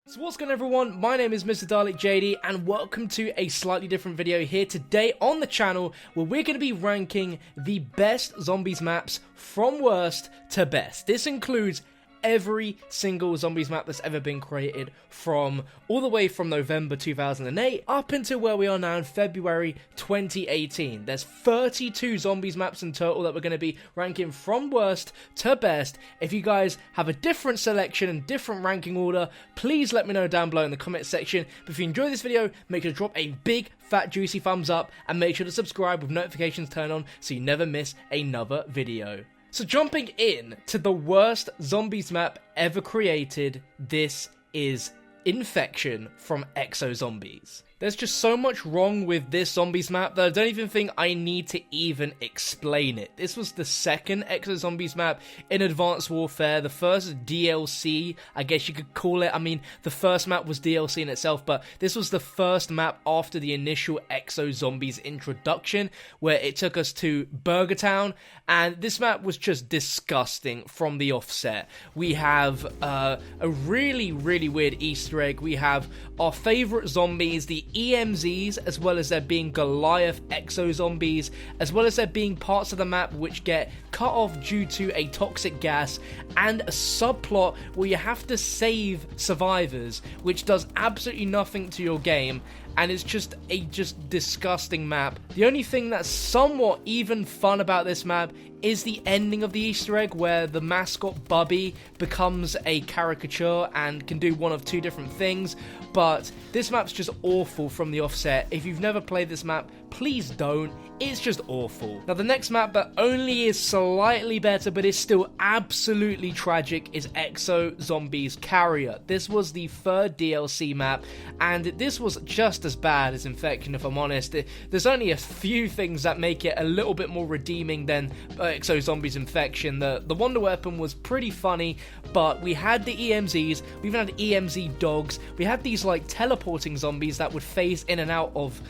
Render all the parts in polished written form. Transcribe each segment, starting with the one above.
So what's going on, everyone? My name is Mr. Dalek JD and welcome to a slightly different video here today on the channel where we're going to be ranking the best zombies maps from worst to best. This includes every single zombies map that's ever been created from all the way from November 2008 up until where we are now in February 2018. There's 32 zombies maps in total that we're going to be ranking from worst to best. If you guys have a different selection and different ranking order, please let me know down below in the comment section. But if you enjoy this video, make sure to drop a big fat juicy thumbs up and make sure to subscribe with notifications turned on so you never miss another video. So jumping in to the worst zombies map ever created, this is Infection from Exo Zombies. There's just so much wrong with this zombies map that I don't even think I need to even explain it. This was the second Exo Zombies map in Advanced Warfare, the first DLC, I guess you could call it. I mean, the first map was DLC in itself, but this was the first map after the initial Exo Zombies introduction, where it took us to Burger Town, and this map was just disgusting from the offset. We have a really weird Easter egg. We have our favorite zombies, the EMZs, as well as there being Goliath Exo Zombies, as well as there being parts of the map which get cut off due to a toxic gas, and a subplot where you have to save survivors, which does absolutely nothing to your game, and it's just a disgusting map. The only thing that's somewhat even fun about this map is the ending of the Easter egg, where the mascot Bubby becomes a caricature and can do one of two different things. But this map's just awful from the offset. If you've never played this map, please don't. It's just awful. Now the next map that only is slightly better but is still absolutely tragic is Exo Zombies Carrier. This was the third DLC map, and this was just as bad as Infection, if I'm honest. There's only a few things that make it a little bit more redeeming than Exo Zombies Infection. The wonder weapon was pretty funny, but we had the EMZs, we even had EMZ dogs, we had these like teleporting zombies that would phase in and out of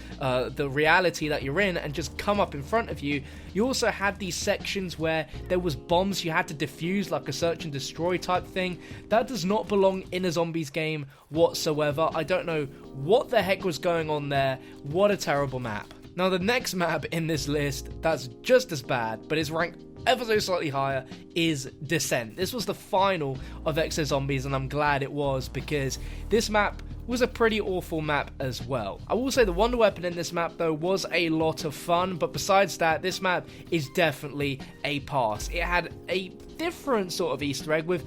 the reality that you're in and just come up in front of you. You also had these sections where there was bombs you had to defuse, like a search and destroy type thing. That does not belong in a zombies game whatsoever. I don't know what the heck was going on there. What a terrible map. Now the next map in this list that's just as bad, but is ranked ever so slightly higher, is Descent. This was the final of Exo Zombies, and I'm glad it was, because this map was a pretty awful map as well. I will say the wonder weapon in this map though was a lot of fun, but besides that, this map is definitely a pass. It had a different sort of Easter egg with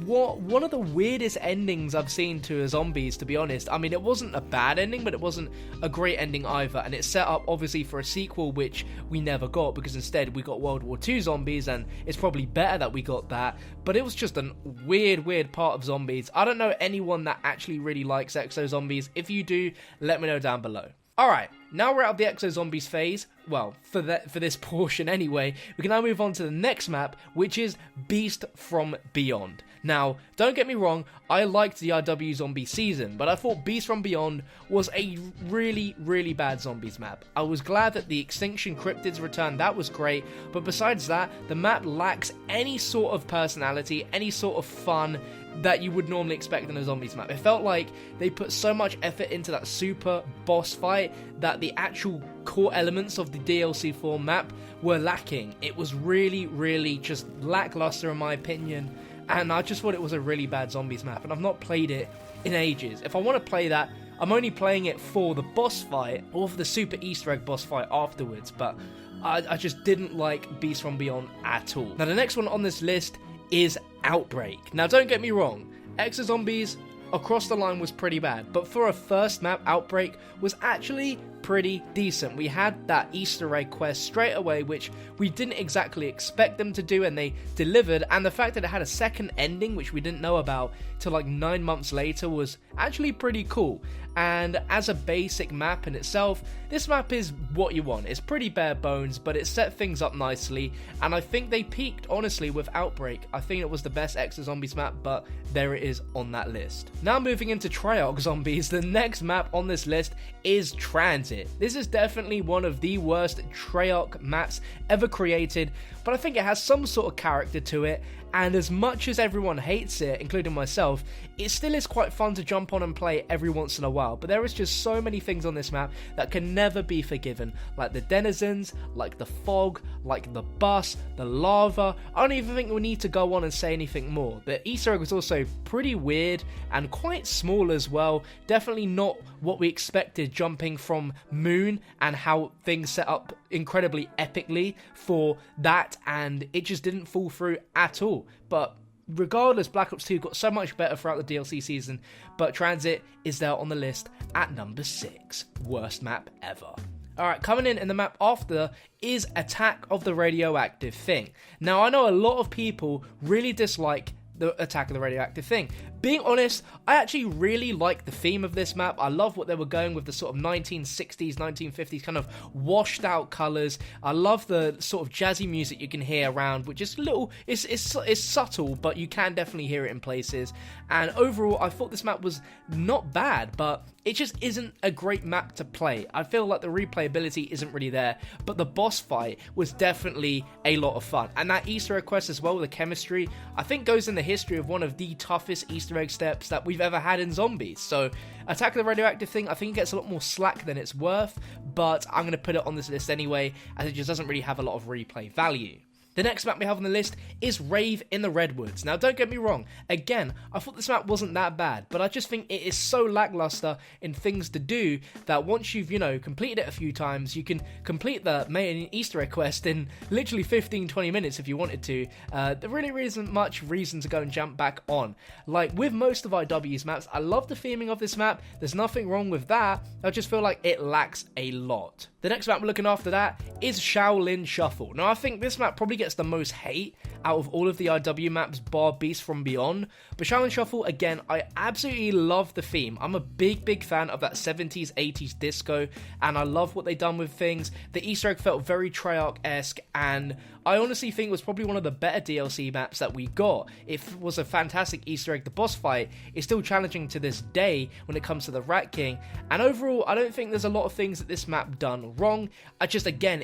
one of the weirdest endings I've seen to a zombies, to be honest. I mean, it wasn't a bad ending, but it wasn't a great ending either, and it set up obviously for a sequel, which we never got, because instead we got World War II zombies, and it's probably better that we got that. But it was just a weird part of zombies. I don't know anyone that actually really likes Exo Zombies. If you do, let me know down below. Alright, now we're out of the Exo Zombies phase, well, for this portion anyway, we can now move on to the next map, which is Beast from Beyond. Now, don't get me wrong, I liked the RW Zombie season, but I thought Beast from Beyond was a really bad zombies map. I was glad that the Extinction Cryptids returned, that was great, but besides that, the map lacks any sort of personality, any sort of fun that you would normally expect in a zombies map. It felt like they put so much effort into that super boss fight that the actual core elements of the DLC 4 map were lacking. It was really just lackluster in my opinion, and I just thought it was a really bad zombies map, and I've not played it in ages. If I want to play that, I'm only playing it for the boss fight or for the super Easter egg boss fight afterwards, but I just didn't like Beast from Beyond at all. Now the next one on this list is Outbreak. Now don't get me wrong, Exo Zombies across the line was pretty bad, but for a first map, Outbreak was actually pretty decent. We had that Easter egg quest straight away, which we didn't exactly expect them to do, and they delivered, and the fact that it had a second ending, which we didn't know about till like 9 months later, was actually pretty cool. And as a basic map in itself, this map is what you want. It's pretty bare bones, but it set things up nicely, and I think they peaked, honestly, with Outbreak. I think it was the best Exo Zombies map, but there it is on that list. Now moving into Treyarch Zombies, the next map on this list is Transit. This is definitely one of the worst Treyarch maps ever created, but I think it has some sort of character to it, and as much as everyone hates it, including myself, it still is quite fun to jump on and play every once in a while. But there is just so many things on this map that can never be forgiven, like the denizens, like the fog, like the bus, the lava. I don't even think we need to go on and say anything more. The Easter egg was also pretty weird and quite small as well. Definitely not what we expected, jumping from Moon and how things set up incredibly epically for that, and it just didn't fall through at all. But regardless, Black Ops 2 got so much better throughout the DLC season, but Transit is there on the list at number 6. Worst map ever. Alright, coming in the map after is Attack of the Radioactive Thing. Now, I know a lot of people really dislike the Attack of the Radioactive Thing. Being honest, I actually really like the theme of this map. I love what they were going with, the sort of 1960s, 1950s kind of washed out colours. I love the sort of jazzy music you can hear around, which is little, it's subtle, but you can definitely hear it in places. And overall, I thought this map was not bad, but it just isn't a great map to play. I feel like the replayability isn't really there, but the boss fight was definitely a lot of fun. And that Easter egg quest as well, the chemistry, I think goes in the history of one of the toughest Easter egg steps that we've ever had in Zombies. So Attack of the Radioactive Thing, I think it gets a lot more slack than it's worth, but I'm going to put it on this list anyway, as it just doesn't really have a lot of replay value. The next map we have on the list is Rave in the Redwoods. Now, don't get me wrong, again, I thought this map wasn't that bad, but I just think it is so lackluster in things to do that once you've, completed it a few times, you can complete the main Easter egg quest in literally 15-20 minutes if you wanted to. There really isn't much reason to go and jump back on. Like, with most of IW's maps, I love the theming of this map, there's nothing wrong with that, I just feel like it lacks a lot. The next map we're looking after that is Shaolin Shuffle. Now, I think this map probably gets the most hate out of all of the IW maps bar Beast from Beyond, but Shaolin Shuffle, again, I absolutely love the theme. I'm a big fan of that 70s, 80s disco, and I love what they've done with things. The Easter egg felt very Treyarch-esque, and I honestly think it was probably one of the better DLC maps that we got. It was a fantastic Easter egg. The boss fight is still challenging to this day when it comes to the Rat King, and overall, I don't think there's a lot of things that this map done wrong. It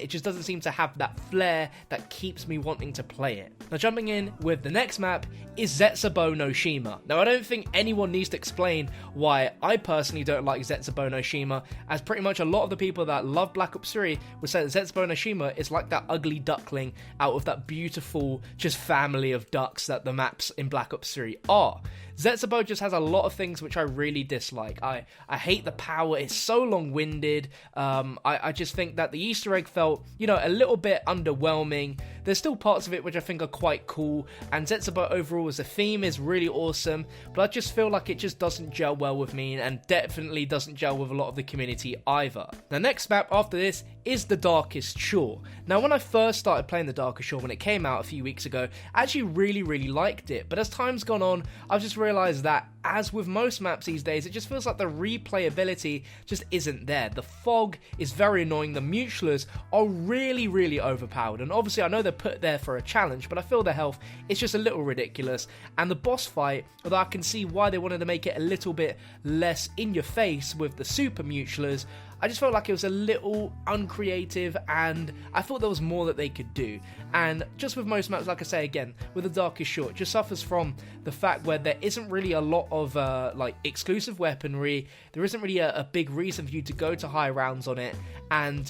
just doesn't seem to have that flair that keeps me wanting to play it. Now, jumping in with the next map is Zetsubou no Shima. Now, I don't think anyone needs to explain why I personally don't like Zetsubou no Shima, as pretty much a lot of the people that love Black Ops 3 would say that Zetsubou no Shima is like that ugly duckling out of that beautiful just family of ducks that the maps in Black Ops 3 are. Zetsubou just has a lot of things which I really dislike. I hate the power, it's so long-winded. I just think that the Easter egg felt, a little bit underwhelming. There's still parts of it which I think are quite cool, and Zetsubou overall as a theme is really awesome, but I just feel like it just doesn't gel well with me, and definitely doesn't gel with a lot of the community either. The next map after this is The Darkest Shore. Now, when I first started playing The Darkest Shore when it came out a few weeks ago, I actually really liked it, but as time's gone on, I've just realised that, as with most maps these days, it just feels like the replayability just isn't there. The fog is very annoying, the mutilars are really overpowered, and obviously I know they're put there for a challenge, but I feel their health is just a little ridiculous, and the boss fight, although I can see why they wanted to make it a little bit less in your face with the super mutilars, I just felt like it was a little uncreative, and I thought there was more that they could do. And just with most maps, like I say again, with The Darkest Shore, it just suffers from the fact where there isn't really a lot of exclusive weaponry. There isn't really a big reason for you to go to high rounds on it, and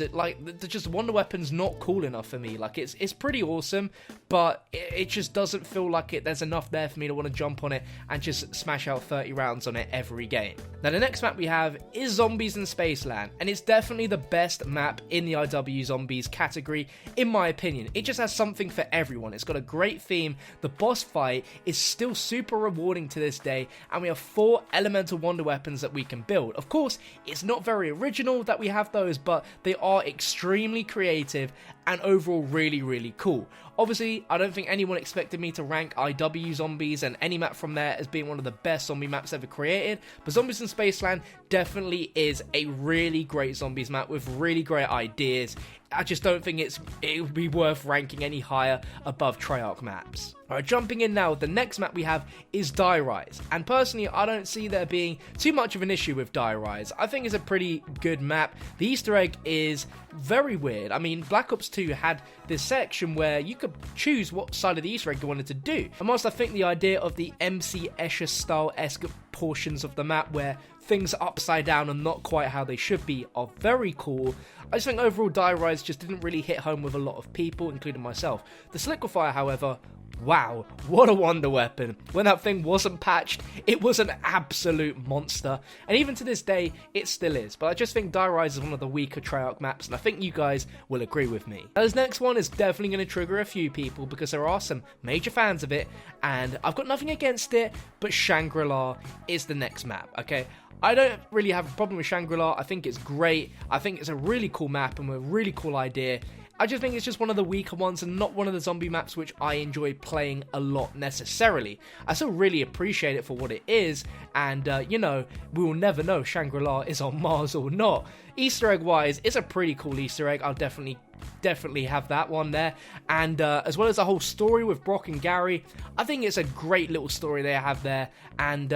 just wonder weapons not cool enough for me. Like, it's pretty awesome, but it just doesn't feel like there's enough there for me to want to jump on it and just smash out 30 rounds on it every game. Now, the next map we have is Zombies in Spaceland, and it's definitely the best map in the IW Zombies category, in my opinion. It just has something for everyone. It's got a great theme, the boss fight is still super rewarding to this day, and we have 4 elemental wonder weapons that we can build. Of course, it's not very original that we have those, but they are extremely creative and overall really cool. Obviously, I don't think anyone expected me to rank IW Zombies and any map from there as being one of the best zombie maps ever created, but Zombies in Spaceland definitely is a really great zombies map with really great ideas. I just don't think it would be worth ranking any higher above Treyarch maps. Alright, jumping in now, the next map we have is Derice, and personally I don't see there being too much of an issue with Derice. I think it's a pretty good map. The Easter egg is very weird. I mean, Black Ops 2 had this section where you could choose what side of the Easter egg you wanted to do, and whilst I think the idea of the MC Escher style-esque portions of the map where things are upside down and not quite how they should be are very cool, I just think overall Derice just didn't really hit home with a lot of people, including myself. The Sliquifier, however, wow, what a wonder weapon. When that thing wasn't patched, it was an absolute monster. And even to this day, it still is. But I just think Derice is one of the weaker Treyarch maps, and I think you guys will agree with me. Now, this next one is definitely going to trigger a few people because there are some major fans of it, and I've got nothing against it, but Shangri-La is the next map, okay? I don't really have a problem with Shangri-La. I think it's great. I think it's a really cool map and a really cool idea. I just think it's just one of the weaker ones and not one of the zombie maps which I enjoy playing a lot necessarily. I still really appreciate it for what it is, and you know, we will never know if Shangri-La is on Mars or not. Easter egg wise, it's a pretty cool Easter egg. I'll definitely have that one there, and as well as the whole story with Brock and Gary, I think it's a great little story they have there. And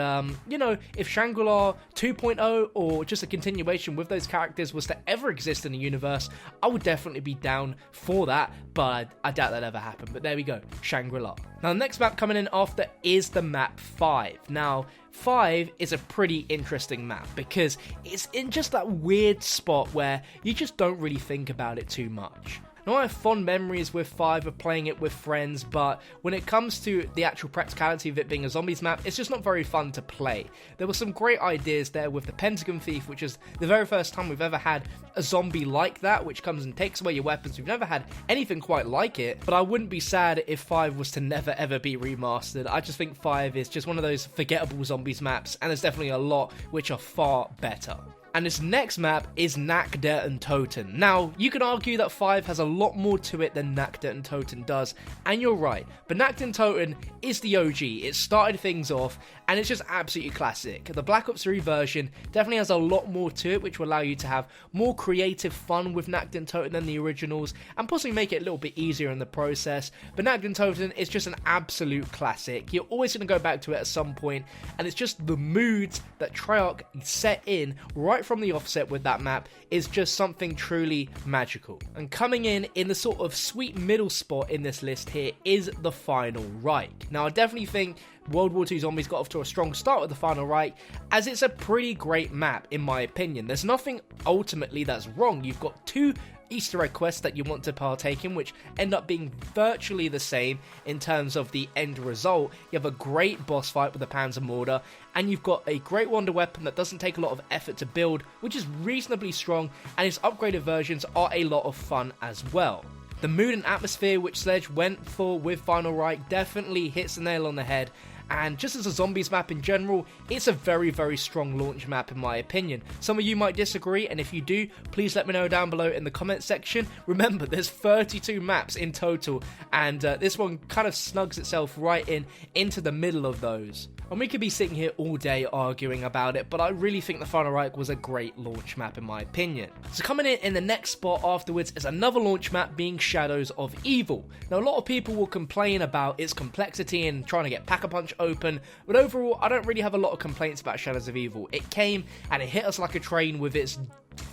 you know, if Shangri-La 2.0 or just a continuation with those characters was to ever exist in the universe, I would definitely be down for that, but I doubt that ever happened. But there we go, Shangri-La. Now the next map coming in after is the map 5. Now 5 is a pretty interesting map because it's in just that weird spot where you just don't really think about it too much. Now, I have fond memories with 5 of playing it with friends, but when it comes to the actual practicality of it being a zombies map, it's just not very fun to play. There were some great ideas there with the Pentagon Thief, which is the very first time we've ever had a zombie like that, which comes and takes away your weapons. We've never had anything quite like it, but I wouldn't be sad if 5 was to never ever be remastered. I just think 5 is just one of those forgettable zombies maps, and there's definitely a lot which are far better. And this next map is Untitled Der Toten. Now, you can argue that 5 has a lot more to it than Untitled Der Toten does, and you're right, but Untitled Der Toten is the OG. It started things off, and it's just absolutely classic. The Black Ops 3 version definitely has a lot more to it, which will allow you to have more creative fun with Untitled Der Toten than the originals, and possibly make it a little bit easier in the process. But Untitled Der Toten is just an absolute classic. You're always going to go back to it at some point, and it's just the moods that Treyarch set in right from the offset with that map is just something truly magical. And coming in the sort of sweet middle spot in this list here is the Final Reich. Now, I definitely think World War II Zombies got off to a strong start with the Final Reich, as it's a pretty great map in my opinion. There's nothing ultimately that's wrong. You've got 2 Easter egg quests that you want to partake in, which end up being virtually the same in terms of the end result. You have a great boss fight with the Panzer Mortar, and you've got a great wonder weapon that doesn't take a lot of effort to build, which is reasonably strong, and its upgraded versions are a lot of fun as well. The mood and atmosphere which Sledge went for with Final Reich definitely hits the nail on the head, and just as a zombies map in general, it's a very, very strong launch map in my opinion. Some of you might disagree, and if you do, please let me know down below in the comment section. Remember, there's 32 maps in total, and this one kind of snugs itself right into the middle of those. And we could be sitting here all day arguing about it, but I really think the Final Reich was a great launch map in my opinion. So coming in the next spot afterwards is another launch map being Shadows of Evil. Now, a lot of people will complain about its complexity and trying to get Pack-a-Punch open, but overall I don't really have a lot of complaints about Shadows of Evil. It came and it hit us like a train with its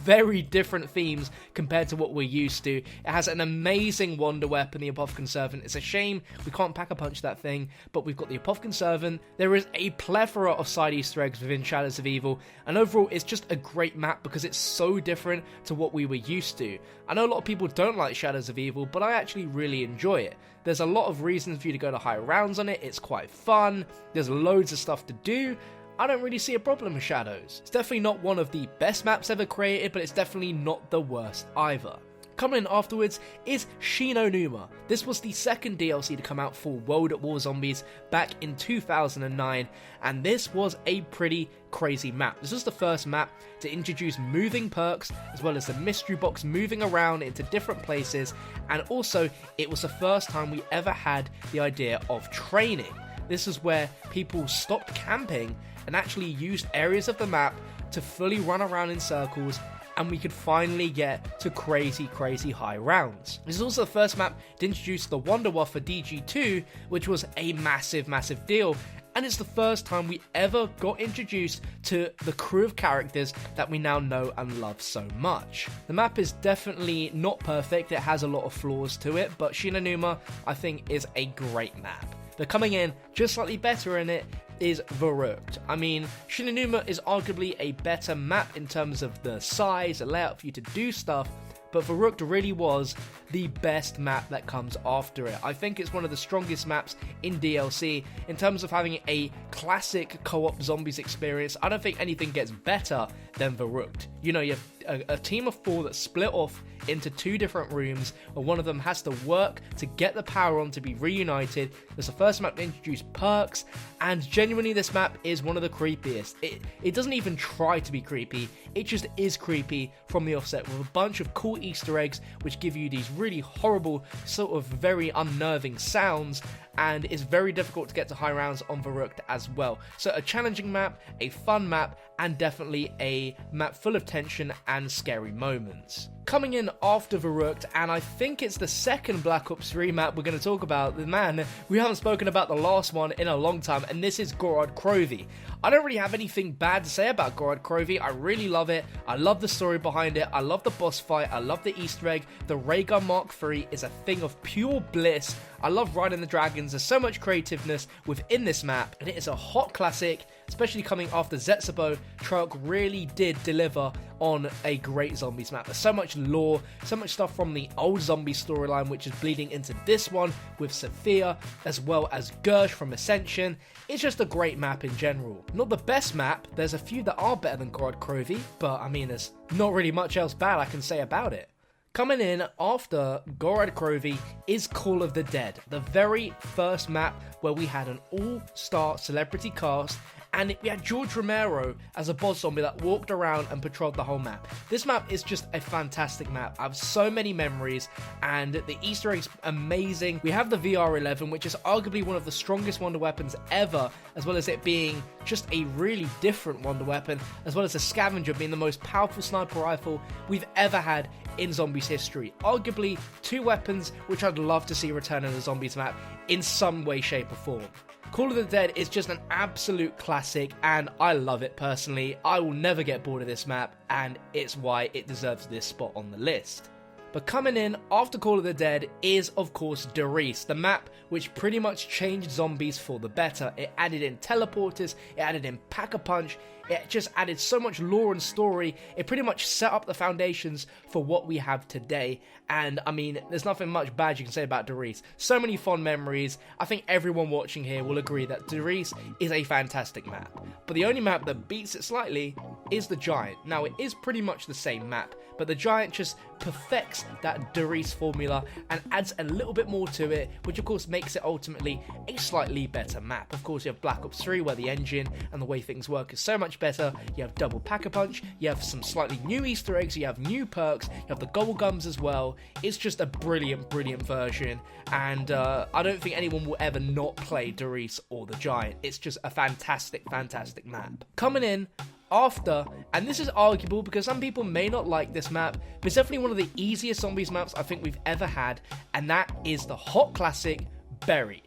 very different themes compared to what we're used to. It has an amazing wonder weapon, the Apothicon Servant. It's a shame we can't Pack-a-Punch that thing, but we've got the Apothicon Servant. There is a plethora of side Easter eggs within Shadows of Evil, and overall it's just a great map because it's so different to what we were used to. I know a lot of people don't like Shadows of Evil, but I actually really enjoy it. There's a lot of reasons for you to go to higher rounds on it. It's quite fun. There's loads of stuff to do. I don't really see a problem with Shadows. It's definitely not one of the best maps ever created, but it's definitely not the worst either. Coming in afterwards is Shinonuma. This was the second DLC to come out for World at War Zombies back in 2009, and this was a pretty crazy map. This was the first map to introduce moving perks, as well as the mystery box moving around into different places, and also it was the first time we ever had the idea of training. This is where people stopped camping and actually used areas of the map to fully run around in circles and we could finally get to crazy high rounds. This is also the first map to introduce the Wonder Waff for DG2, which was a massive deal, and it's the first time we ever got introduced to the crew of characters that we now know and love so much. The map is definitely not perfect, it has a lot of flaws to it, but Shinonuma I think is a great map. But coming in just slightly better in it is Verruckt. I mean, Shinonuma is arguably a better map in terms of the size, the layout for you to do stuff, but Verruckt really was the best map that comes after it. I think it's one of the strongest maps in DLC in terms of having a classic co-op zombies experience. I don't think anything gets better than Verruckt. You know, you have a team of 4 that split off into 2 different rooms, where one of them has to work to get the power on to be reunited. It's the first map to introduce perks, and genuinely this map is one of the creepiest. It doesn't even try to be creepy, it just is creepy from the offset, with a bunch of cool Easter eggs which give you these really horrible, sort of very unnerving sounds, and it's very difficult to get to high rounds on Verruckt as well. So a challenging map, a fun map, and definitely a map full of tension and scary moments. Coming in after Verruckt, and I think it's the second Black Ops 3 map we're going to talk about, the man we haven't spoken about the last one in a long time, and this is Gorod Krovi. I don't really have anything bad to say about Gorod Krovi. I really love it. I love the story behind it. I love the boss fight. I love the Easter egg. The Ray Gun Mark III is a thing of pure bliss. I love riding the dragons. There's so much creativeness within this map, and it is a hot classic, especially coming after Zetsubo. Treyarch really did deliver on a great zombies map. There's so much lore, so much stuff from the old zombie storyline which is bleeding into this one with Sophia, as well as Gersh from Ascension. It's just a great map in general. Not the best map, there's a few that are better than Gorod Krovi, but I mean there's not really much else bad I can say about it. Coming in after Gorod Krovi is Call of the Dead, the very first map where we had an all-star celebrity cast, and we had George Romero as a boss zombie that walked around and patrolled the whole map. This map is just a fantastic map. I have so many memories, and the Easter eggs amazing. We have the VR-11, which is arguably one of the strongest wonder weapons ever, as well as it being just a really different wonder weapon, as well as the Scavenger being the most powerful sniper rifle we've ever had in Zombies history. Arguably 2 weapons which I'd love to see return in the Zombies map in some way, shape or form. Call of the Dead is just an absolute classic, and I love it personally. I will never get bored of this map, and it's why it deserves this spot on the list. But coming in after Call of the Dead is, of course, Derice, the map which pretty much changed zombies for the better. It added in teleporters, it added in Pack-a-Punch, it just added so much lore and story. It pretty much set up the foundations for what we have today. And I mean, there's nothing much bad you can say about Derice. So many fond memories. I think everyone watching here will agree that Derice is a fantastic map. But the only map that beats it slightly is the Giant. Now, it is pretty much the same map, but the Giant just perfects that Derice formula and adds a little bit more to it, which of course makes it ultimately a slightly better map. Of course, you have Black Ops 3 where the engine and the way things work is so much better. You have double Pack-a-Punch, you have some slightly new Easter eggs, you have new perks, you have the Gobblegums as well. It's just a brilliant version, and I don't think anyone will ever not play Derice or the Giant. It's just a fantastic map. Coming in after, and this is arguable because some people may not like this map, but it's definitely one of the easiest zombies maps I think we've ever had, and that is the hot classic Buried.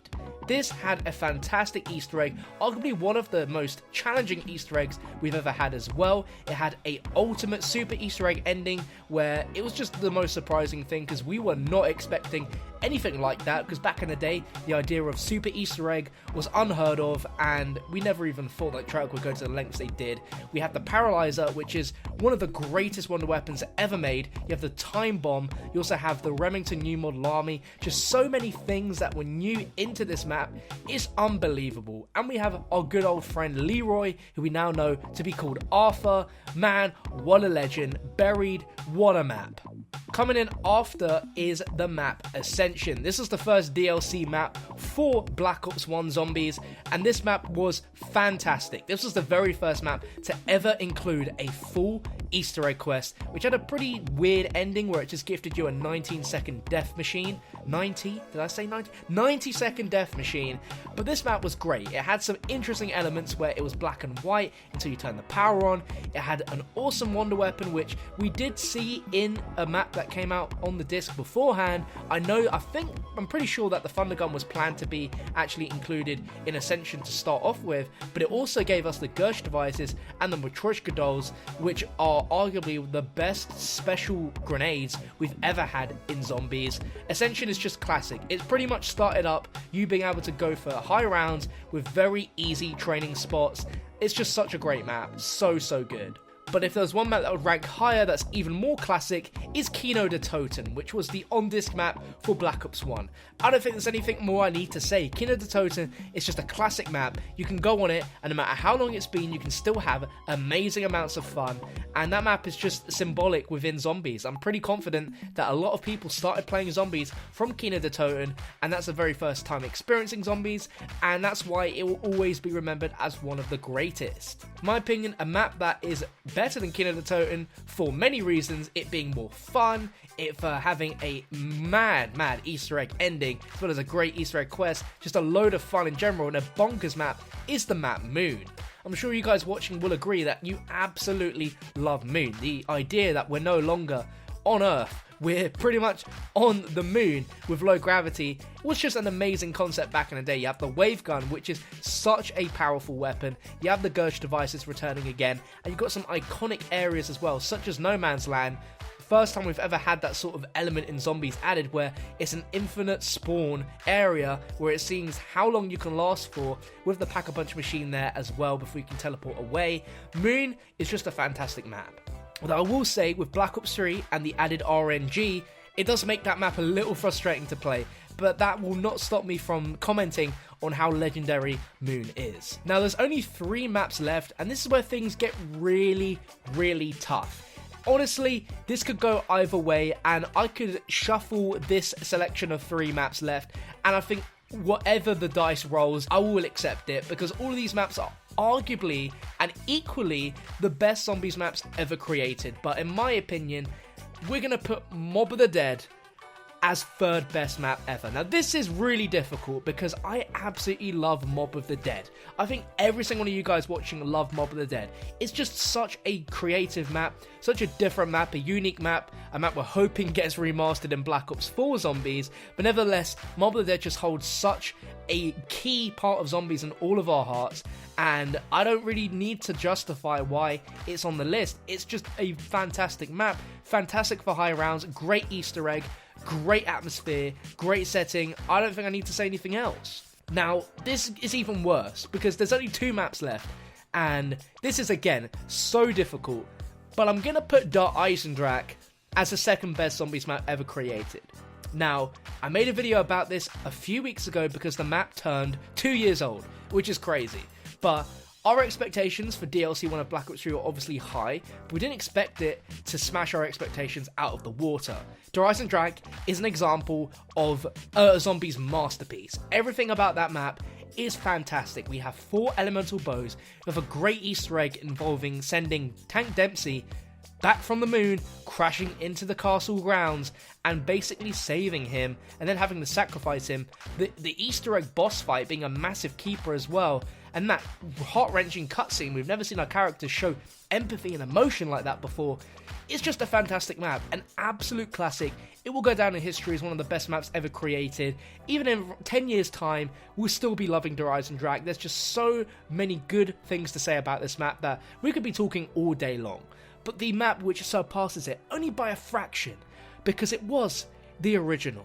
This had a fantastic Easter egg, arguably one of the most challenging Easter eggs we've ever had as well. It had a ultimate super Easter egg ending where it was just the most surprising thing because we were not expecting anything like that, because back in the day the idea of super Easter egg was unheard of, and we never even thought that Treyarch would go to the lengths they did. We have the Paralyzer, which is one of the greatest wonder weapons ever made. You have the Time Bomb, you also have the Remington New Model Army. Just so many things that were new into this map. It's unbelievable. And we have our good old friend Leroy, who we now know to be called Arthur. Man, what a legend. Buried, what a map. Coming in after is the map Ascension. This is the first DLC map for Black Ops 1 Zombies, and this map was fantastic. This was the very first map to ever include a full Easter egg quest, which had a pretty weird ending where it just gifted you a 19-second death machine. 90? Did I say 90? 90-second death machine. But this map was great. It had some interesting elements where it was black and white until you turn the power on. It had an awesome wonder weapon, which we did see in a map that came out on the disc beforehand. I'm pretty sure that the Thunder Gun was planned to be actually included in Ascension to start off with, but it also gave us the Gersh devices and the Matryoshka dolls, which are arguably the best special grenades we've ever had in Zombies. Ascension is just classic. It's pretty much started up you being able to go for high rounds with very easy training spots. It's just such a great map. So good. But if there's one map that would rank higher that's even more classic, is Kino Der Toten, which was the on-disc map for Black Ops 1. I don't think there's anything more I need to say. Kino Der Toten is just a classic map. You can go on it, and no matter how long it's been, you can still have amazing amounts of fun, and that map is just symbolic within Zombies. I'm pretty confident that a lot of people started playing Zombies from Kino Der Toten, and that's the very first time experiencing Zombies, and that's why it will always be remembered as one of the greatest. In my opinion, a map that is better than Kino Der Toten for many reasons, it being more fun, it for having a mad Easter egg ending, as well as a great Easter egg quest, just a load of fun in general, and a bonkers map is the map Moon. I'm sure you guys watching will agree that you absolutely love Moon. The idea that we're no longer on Earth, we're pretty much on the moon with low gravity, was just an amazing concept back in the day. You have the wave gun, which is such a powerful weapon. You have the Gersh devices returning again, and you've got some iconic areas as well, such as No Man's Land. First time we've ever had that sort of element in Zombies added, where it's an infinite spawn area where it seems how long you can last for, with the Pack-a-Punch machine there as well before you can teleport away. Moon is just a fantastic map. Although I will say, with Black Ops 3 and the added RNG, it does make that map a little frustrating to play, but that will not stop me from commenting on how legendary Moon is. Now, there's only 3 maps left, and this is where things get really tough. Honestly, this could go either way, and I could shuffle this selection of 3 maps left, and I think whatever the dice rolls, I will accept it, because all of these maps are arguably and equally the best Zombies maps ever created. But in my opinion, we're going to put Mob of the Dead as 3rd best map ever. Now, this is really difficult because I absolutely love Mob of the Dead. I think every single one of you guys watching love Mob of the Dead. It's just such a creative map, such a different map, a unique map, a map we're hoping gets remastered in Black Ops 4 Zombies, but nevertheless, Mob of the Dead just holds such a key part of Zombies in all of our hearts, and I don't really need to justify why it's on the list. It's just a fantastic map, fantastic for high rounds, great Easter egg, great atmosphere, great setting. I don't think I need to say anything else. Now, this is even worse because there's only 2 maps left, and this is again so difficult, but I'm gonna put Der Eisendrache as the 2nd best Zombies map ever created. Now, I made a video about this a few weeks ago because the map turned 2 years old, which is crazy, but our expectations for DLC 1 of Black Ops 3 were obviously high, but we didn't expect it to smash our expectations out of the water. Der Eisendrache is an example of a Zombies masterpiece. Everything about that map is fantastic. We have 4 elemental bows with a great Easter egg involving sending Tank Dempsey back from the moon, crashing into the castle grounds, and basically saving him, and then having to sacrifice him. The Easter egg boss fight being a massive keeper as well, and that heart-wrenching cutscene. We've never seen our characters show empathy and emotion like that before. It's just a fantastic map, an absolute classic. It will go down in history as one of the best maps ever created. Even in 10 years' time, we'll still be loving Der Eisendrache. There's just so many good things to say about this map that we could be talking all day long. But the map which surpasses it only by a fraction, because it was the original.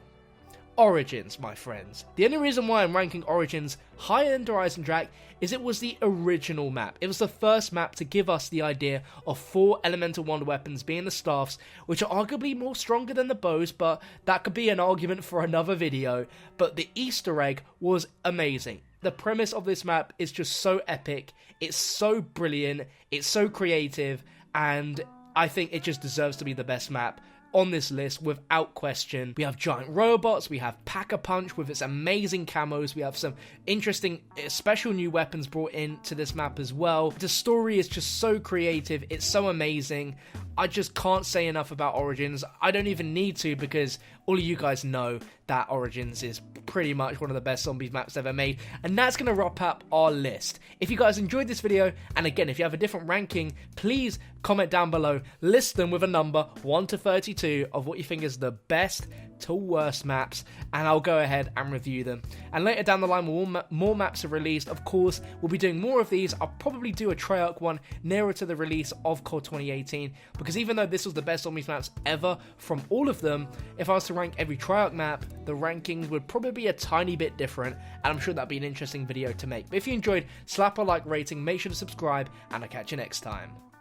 Origins, my friends. The only reason why I'm ranking Origins higher than Der Eisendrache is it was the original map. It was the first map to give us the idea of 4 elemental wonder weapons being the staffs, which are arguably more stronger than the bows, but that could be an argument for another video. But the Easter egg was amazing. The premise of this map is just so epic, it's so brilliant, it's so creative, and I think it just deserves to be the best map on this list without question. We have giant robots, we have Pack-a-Punch with its amazing camos, we have some interesting special new weapons brought into this map as well. The story is just so creative, it's so amazing. I just can't say enough about Origins. I don't even need to, because all of you guys know that Origins is pretty much one of the best zombies maps ever made. And that's going to wrap up our list. If you guys enjoyed this video, and again, if you have a different ranking, please comment down below. List them with a number 1 to 32 of what you think is the best to worst maps, and I'll go ahead and review them. And later down the line, when more maps are released, of course, we'll be doing more of these. I'll probably do a Treyarch one nearer to the release of COD 2018, because even though this was the best zombies maps ever from all of them, if I was to rank every Treyarch map, the rankings would probably be a tiny bit different, and I'm sure that'd be an interesting video to make. But if you enjoyed, slap a like rating, make sure to subscribe, and I'll catch you next time.